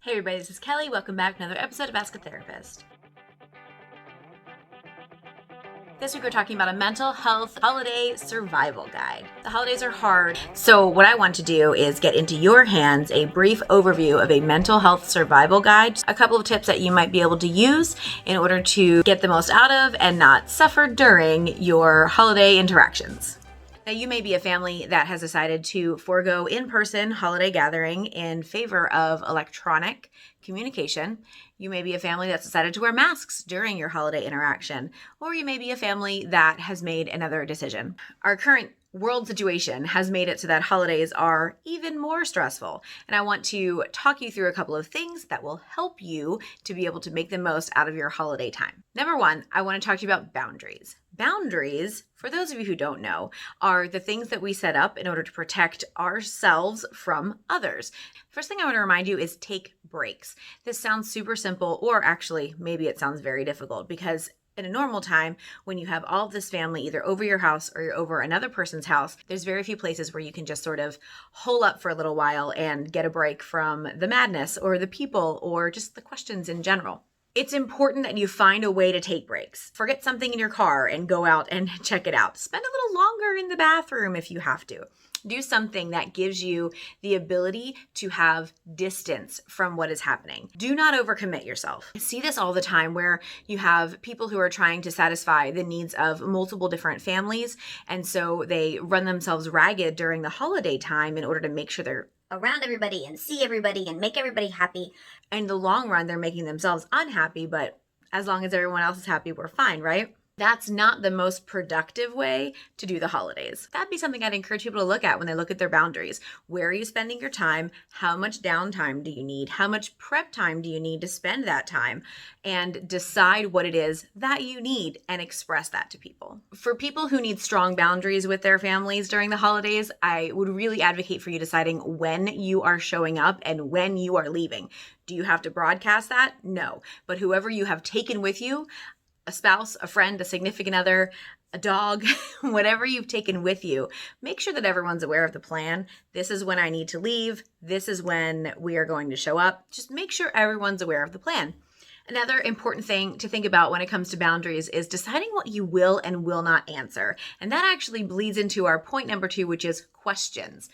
Hey everybody, this is Kelly. Welcome back to another episode of Ask a Therapist. This week we're talking about a mental health holiday survival guide. The holidays are hard, so what I want to do is get into your hands a brief overview of a mental health survival guide, a couple of tips that you might be able to use in order to get the most out of and not suffer during your holiday interactions. Now, you may be a family that has decided to forego in-person holiday gathering in favor of electronic communication. You may be a family that's decided to wear masks during your holiday interaction, or you may be a family that has made another decision. Our current world situation has made it so that holidays are even more stressful. And I want to talk you through a couple of things that will help you to be able to make the most out of your holiday time. Number one, I want to talk to you about boundaries. Boundaries, for those of you who don't know, are the things that we set up in order to protect ourselves from others. First thing I want to remind you is take breaks. This sounds super simple, or actually maybe it sounds very difficult, because in a normal time, when you have all of this family either over your house or you're over another person's house, there's very few places where you can just sort of hole up for a little while and get a break from the madness or the people or just the questions in general. It's important that you find a way to take breaks. Forget something in your car and go out and check it out. Spend a little longer in the bathroom if you have to. Do something that gives you the ability to have distance from what is happening. Do not overcommit yourself. I see this all the time where you have people who are trying to satisfy the needs of multiple different families, and so they run themselves ragged during the holiday time in order to make sure they're around everybody and see everybody and make everybody happy. In the long run, they're making themselves unhappy, but as long as everyone else is happy, we're fine, right? That's not the most productive way to do the holidays. That'd be something I'd encourage people to look at when they look at their boundaries. Where are you spending your time? How much downtime do you need? How much prep time do you need to spend that time? And decide what it is that you need and express that to people. For people who need strong boundaries with their families during the holidays, I would really advocate for you deciding when you are showing up and when you are leaving. Do you have to broadcast that? No. But whoever you have taken with you, a spouse, a friend, a significant other, a dog, whatever you've taken with you, make sure that everyone's aware of the plan. This is when I need to leave. This is when we are going to show up. Just make sure everyone's aware of the plan. Another important thing to think about when it comes to boundaries is deciding what you will and will not answer. And that actually bleeds into our point number 2, which is questions.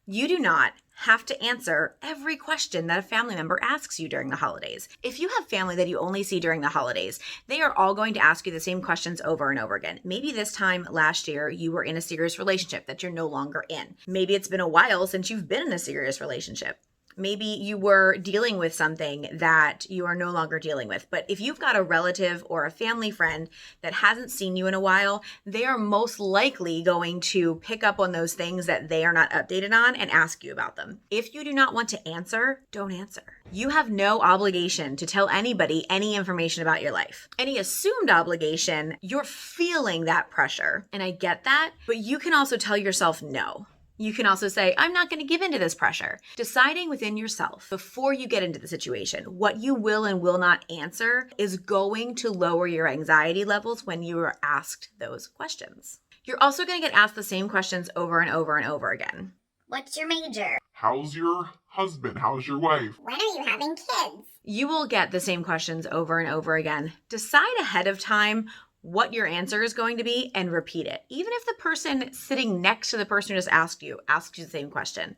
You do not have to answer every question that a family member asks you during the holidays. If you have family that you only see during the holidays, they are all going to ask you the same questions over and over again. Maybe this time last year you were in a serious relationship that you're no longer in. Maybe it's been a while since you've been in a serious relationship. Maybe you were dealing with something that you are no longer dealing with. But if you've got a relative or a family friend that hasn't seen you in a while, they are most likely going to pick up on those things that they are not updated on and ask you about them. If you do not want to answer, don't answer. You have no obligation to tell anybody any information about your life. Any assumed obligation, you're feeling that pressure. And I get that, but you can also tell yourself no. You can also say, I'm not going to give into this pressure. Deciding within yourself before you get into the situation what you will and will not answer is going to lower your anxiety levels when you are asked those questions. You're also going to get asked the same questions over and over and over again. What's your major? How's your husband? How's your wife? When are you having kids? You will get the same questions over and over again. Decide ahead of time what your answer is going to be and repeat it. Even if the person sitting next to the person who just asks you the same question,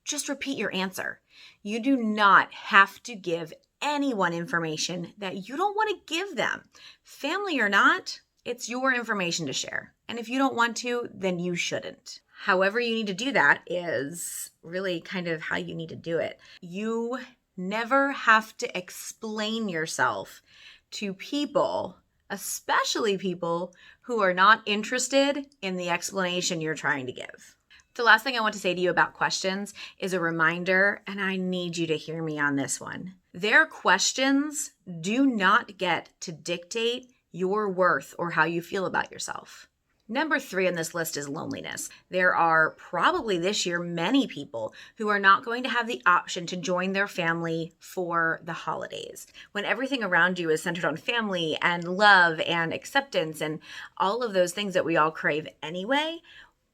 just repeat your answer. You do not have to give anyone information that you don't want to give them. Family or not, it's your information to share. And if you don't want to, then you shouldn't. However you need to do that is really kind of how you need to do it. You never have to explain yourself to people, especially people who are not interested in the explanation you're trying to give. The last thing I want to say to you about questions is a reminder, and I need you to hear me on this one. Their questions do not get to dictate your worth or how you feel about yourself. Number 3 on this list is loneliness. There are probably this year many people who are not going to have the option to join their family for the holidays. When everything around you is centered on family and love and acceptance and all of those things that we all crave anyway,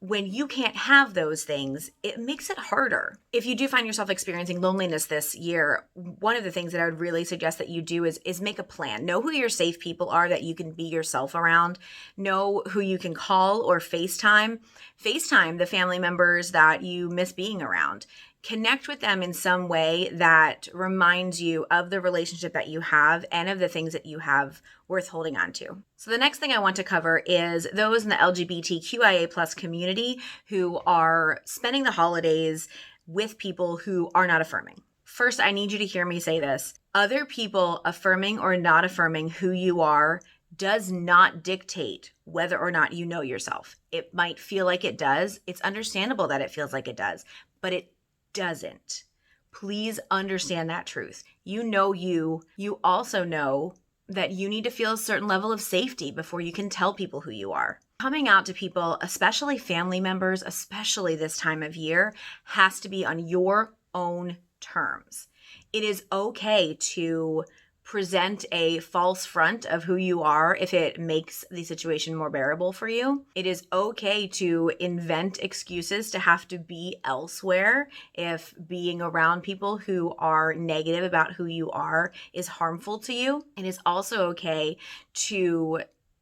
when you can't have those things, it makes it harder. If you do find yourself experiencing loneliness this year, one of the things that I would really suggest that you do is make a plan. Know who your safe people are that you can be yourself around. Know who you can call or FaceTime. FaceTime the family members that you miss being around. Connect with them in some way that reminds you of the relationship that you have and of the things that you have worth holding on to. So the next thing I want to cover is those in the LGBTQIA plus community who are spending the holidays with people who are not affirming. First, I need you to hear me say this. Other people affirming or not affirming who you are does not dictate whether or not you know yourself. It might feel like it does. It's understandable that it feels like it does, but it doesn't. Please understand that truth. You know you. You also know that you need to feel a certain level of safety before you can tell people who you are. Coming out to people, especially family members, especially this time of year, has to be on your own terms. It is okay to present a false front of who you are if it makes the situation more bearable for you. It is okay to invent excuses to have to be elsewhere if being around people who are negative about who you are is harmful to you. It is also okay to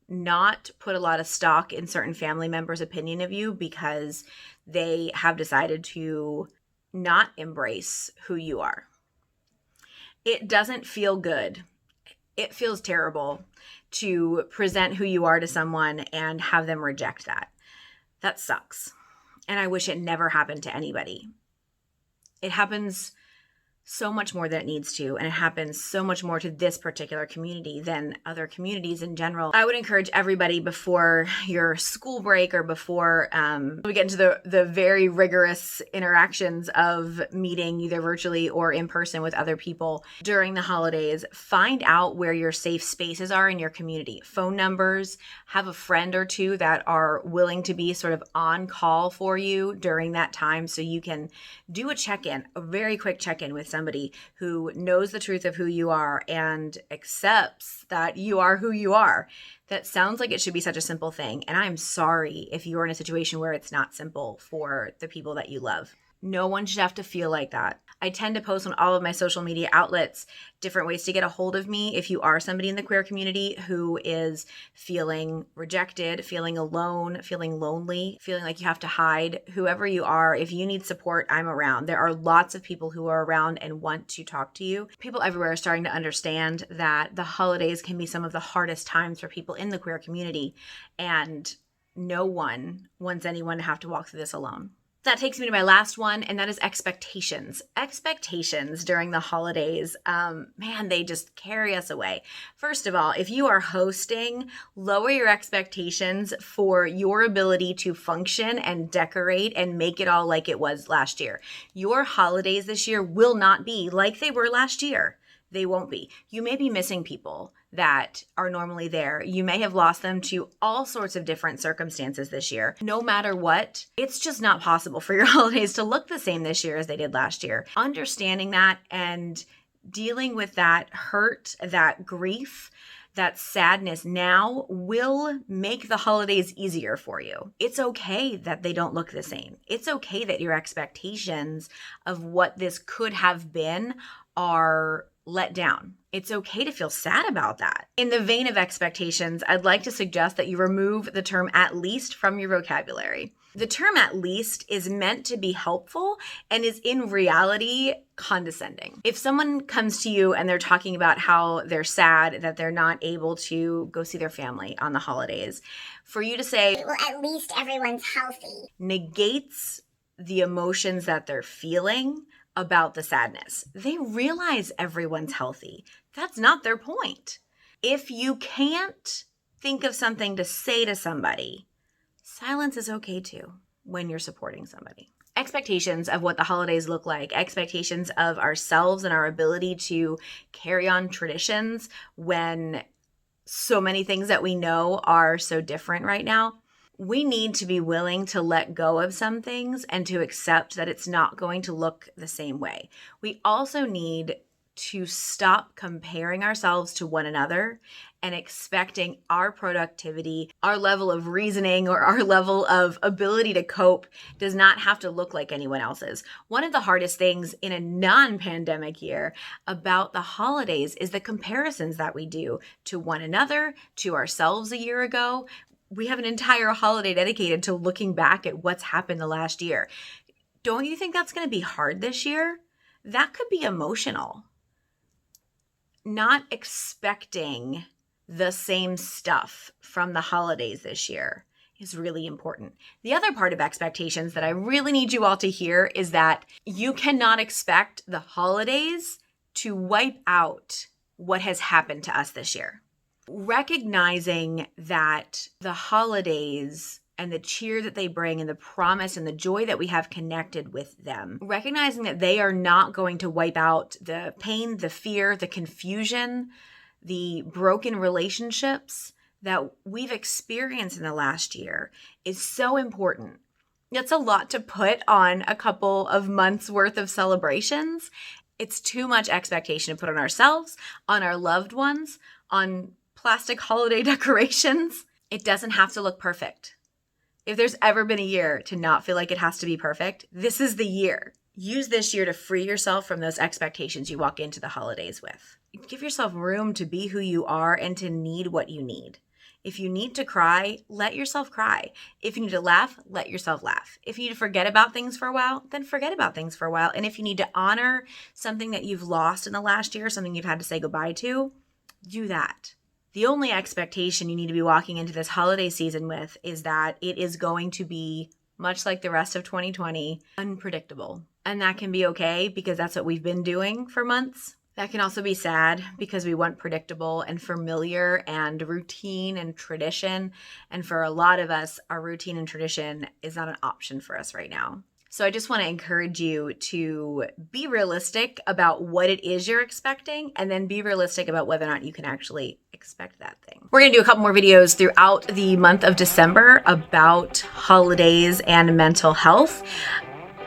not put a lot of stock in certain family members' opinion of you because they have decided to not embrace who you are. It doesn't feel good. It feels terrible to present who you are to someone and have them reject that. That sucks. And I wish it never happened to anybody. It happens so much more than it needs to, and it happens so much more to this particular community than other communities in general. I would encourage everybody before your school break or before we get into the very rigorous interactions of meeting either virtually or in person with other people during the holidays, find out where your safe spaces are in your community. Phone numbers, have a friend or two that are willing to be sort of on call for you during that time so you can do a check-in, a very quick check-in with somebody who knows the truth of who you are and accepts that you are who you are. That sounds like it should be such a simple thing. And I'm sorry if you're in a situation where it's not simple for the people that you love. No one should have to feel like that. I tend to post on all of my social media outlets different ways to get a hold of me if you are somebody in the queer community who is feeling rejected, feeling alone, feeling lonely, feeling like you have to hide. Whoever you are, if you need support, I'm around. There are lots of people who are around and want to talk to you. People everywhere are starting to understand that the holidays can be some of the hardest times for people in the queer community, and no one wants anyone to have to walk through this alone. That takes me to my last one, and that is expectations. Expectations during the holidays, man, they just carry us away. First of all, if you are hosting, lower your expectations for your ability to function and decorate and make it all like it was last year. Your holidays this year will not be like they were last year. They won't be. You may be missing people that are normally there. You may have lost them to all sorts of different circumstances this year. No matter what, it's just not possible for your holidays to look the same this year as they did last year. Understanding that and dealing with that hurt, that grief, that sadness now will make the holidays easier for you. It's okay that they don't look the same. It's okay that your expectations of what this could have been are let down. It's okay to feel sad about that. In the vein of expectations, I'd like to suggest that you remove the term at least from your vocabulary. The term at least is meant to be helpful and is in reality condescending. If someone comes to you and they're talking about how they're sad that they're not able to go see their family on the holidays, for you to say, well, at least everyone's healthy, negates the emotions that they're feeling about the sadness. They realize everyone's healthy. That's not their point. If you can't think of something to say to somebody, silence is okay too when you're supporting somebody. Expectations of what the holidays look like, expectations of ourselves and our ability to carry on traditions when so many things that we know are so different right now. We need to be willing to let go of some things and to accept that it's not going to look the same way. We also need to stop comparing ourselves to one another and expecting our productivity, our level of reasoning, or our level of ability to cope does not have to look like anyone else's. One of the hardest things in a non-pandemic year about the holidays is the comparisons that we do to one another, to ourselves a year ago. We have an entire holiday dedicated to looking back at what's happened the last year. Don't you think that's going to be hard this year? That could be emotional. Not expecting the same stuff from the holidays this year is really important. The other part of expectations that I really need you all to hear is that you cannot expect the holidays to wipe out what has happened to us this year. Recognizing that the holidays and the cheer that they bring and the promise and the joy that we have connected with them, recognizing that they are not going to wipe out the pain, the fear, the confusion, the broken relationships that we've experienced in the last year is so important. It's a lot to put on a couple of months worth of celebrations. It's too much expectation to put on ourselves, on our loved ones, on plastic holiday decorations. It doesn't have to look perfect. If there's ever been a year to not feel like it has to be perfect, this is the year. Use this year to free yourself from those expectations you walk into the holidays with. Give yourself room to be who you are and to need what you need. If you need to cry, let yourself cry. If you need to laugh, let yourself laugh. If you need to forget about things for a while, then forget about things for a while. And if you need to honor something that you've lost in the last year, something you've had to say goodbye to, do that. The only expectation you need to be walking into this holiday season with is that it is going to be, much like the rest of 2020, unpredictable. And that can be okay because that's what we've been doing for months. That can also be sad because we want predictable and familiar and routine and tradition. And for a lot of us, our routine and tradition is not an option for us right now. So I just want to encourage you to be realistic about what it is you're expecting and then be realistic about whether or not you can actually expect that thing. We're going to do a couple more videos throughout the month of December about holidays and mental health.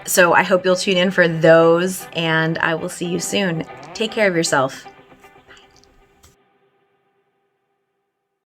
So I hope you'll tune in for those, and I will see you soon. Take care of yourself.